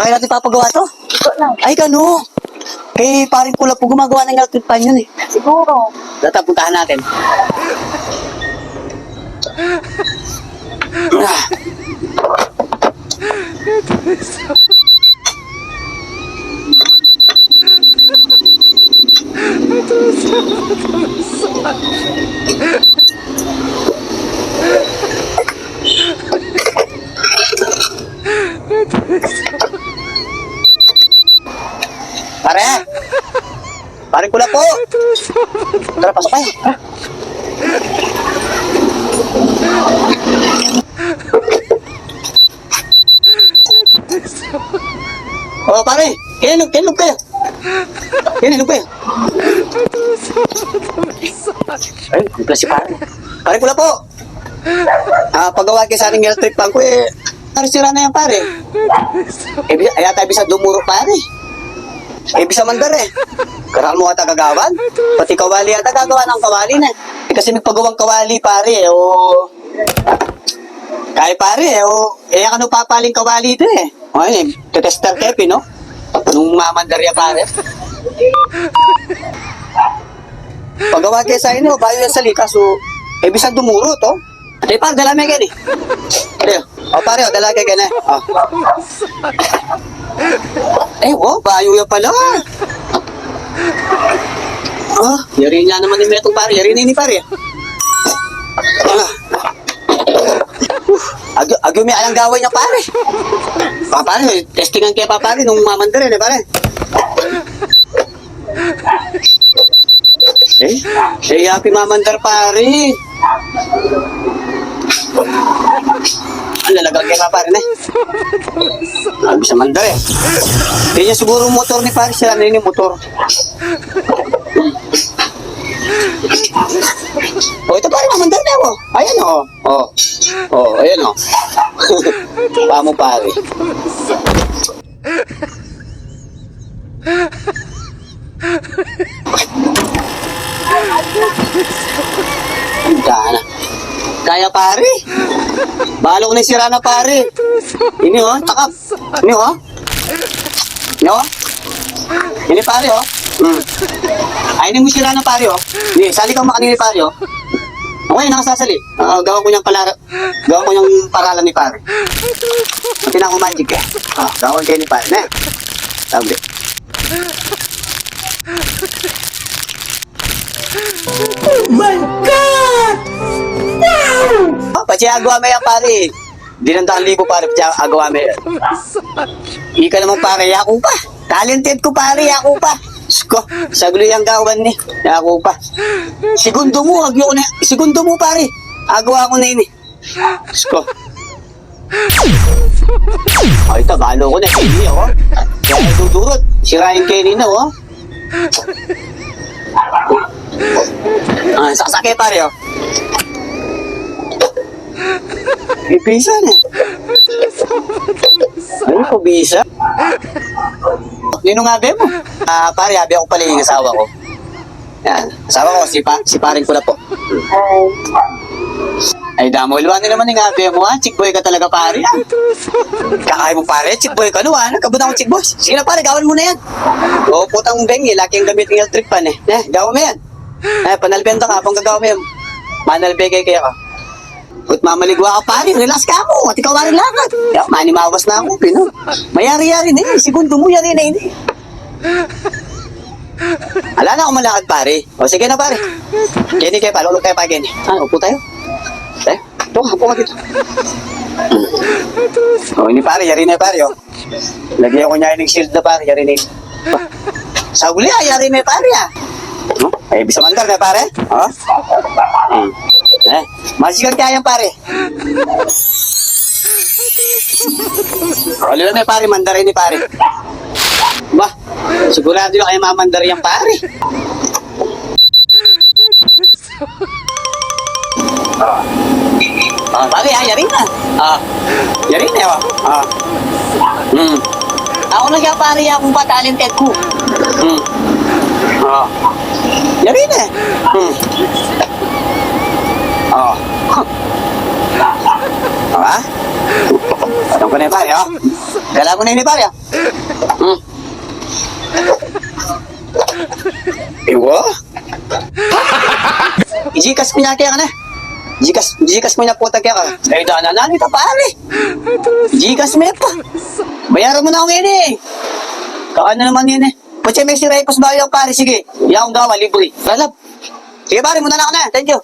Kaya natin papagawa to? Ito lang. Ay, gano. Kay paring pula po gumagawa ng electric fan yun eh. Siguro. Data, puntahan natin. Ah. Pare! Paring pula po! Tara, pasok kayo. Ah. Oh, pare! Kininog kayo! Kininog kayo! Ay, kumpla si pare. Pare pula po! Paggawa kayo sa ating electric fan ko eh, sira na yan pare. Ay, ata bisa dumuro pare. Bisa mandar eh. Karal mo ata gagawan. Pati kawali ata gagawa ng kawali na. Kasi may pagawang kawali pare eh, o... Kaya pare eh, o... ano papaling kawali ito eh. O yun eh, tetester kepi no? Nung mamandarya pare. Pagawa kayo sa inyo, bayo yan sa likas o... bisa dumuro to. Eh pare, dala may gani. Pare, dala kayo gani. Bayo yan pala. Yari niya naman ni Metong pare. Yari ni pare. Agyo may alang gawin niya pare. Pare, testingan kaya pare nung mamandar yan pare. Happy mamandar pare. Ang lalagang kaya pare na bisa mandar eh. Hindi niya siguro motor ni pare. Sila na yun yung motor. Ito pare, mamandar na ako. Ayan o. Ayan o. Pamo pare. Kaya pare. Balong na sira na pare. Ini takap. Ini pare Ay, hindi mo sira na pare Hindi, sali kang makanini pare Okay, nakasasali. Gawa ko niyang paralan ni pare. Hindi na ako magic eh. Gawa ko kayo ni pare. Sabi. Oh my God! Wow! Pati agawa mo yan pare. Di nang 1,000 pare, pati agawa mo yan. Ika naman pare, ako pa. Talented ko pare, ako pa. Sko, saglo yung gawan ni. Ako pa. Segundo mo, agyo ko na. Segundo mo pare. Agawa ko na yun eh. Sko. Ay, tabalo ko na. Hindi ako. Kaya dudurot. Sirahin kayo rin Sasakay pare Ibisa na. Ano ko bisa? Nino nga be mo? Pare, abi ako pala yung asawa ko. Yan. Asawa ko, si paring ko na po. Ay, damo. Iluwanin naman yung abi mo Chick boy ka talaga pare Kakay mo pare, chick boy ka Nagkabutan ko chick boy. Sige na pare, gawan mo na yan. Putang bengi, laki ang gamit ng electric fan eh. Gawan mo yan. Panalbenta ka, pang gagawa mo yan. Manalbegay kaya ka. Kut mamaligwa ka pare, relax ka mo. At ikaw rin lakad. Manimawas na ako, pino. Mayari-yari na yun. Segundo mo yari na yun eh. Ala na ako malakad pare. Sige na pare. Kenny kayo pa, lulog kayo pa Kenny. Upo tayo. Ito, upo ka dito. Ini pare, yari na pare Lagyan ko niya yung shield na pare, yari na yun. Sa uli yari na pare bisa mandar na pare. Masih kaya yan pare. Lalo na pare, mandarin ni pare. Sigurado yung kayo mamandar yan pare. Pare yari na. Yari na Ako na kaya pare akong pa-talented ko. Yari na Ha? Alam ko na yung pare, ha? Kailangan ko na yun ni pare, ha? Iwa? Ijikas mo niya kaya ka na. Jikas mo niya po kaya ka. Ay, dana na, ito pare. Jikas mo pa. Bayaran mo na ako ngayon eh. Kaano naman yun eh. Pwede may si Raypos ba yung pare? Sige, iya akong gawa, libre. Lalab. Sige pare, muna na ako na. Thank you.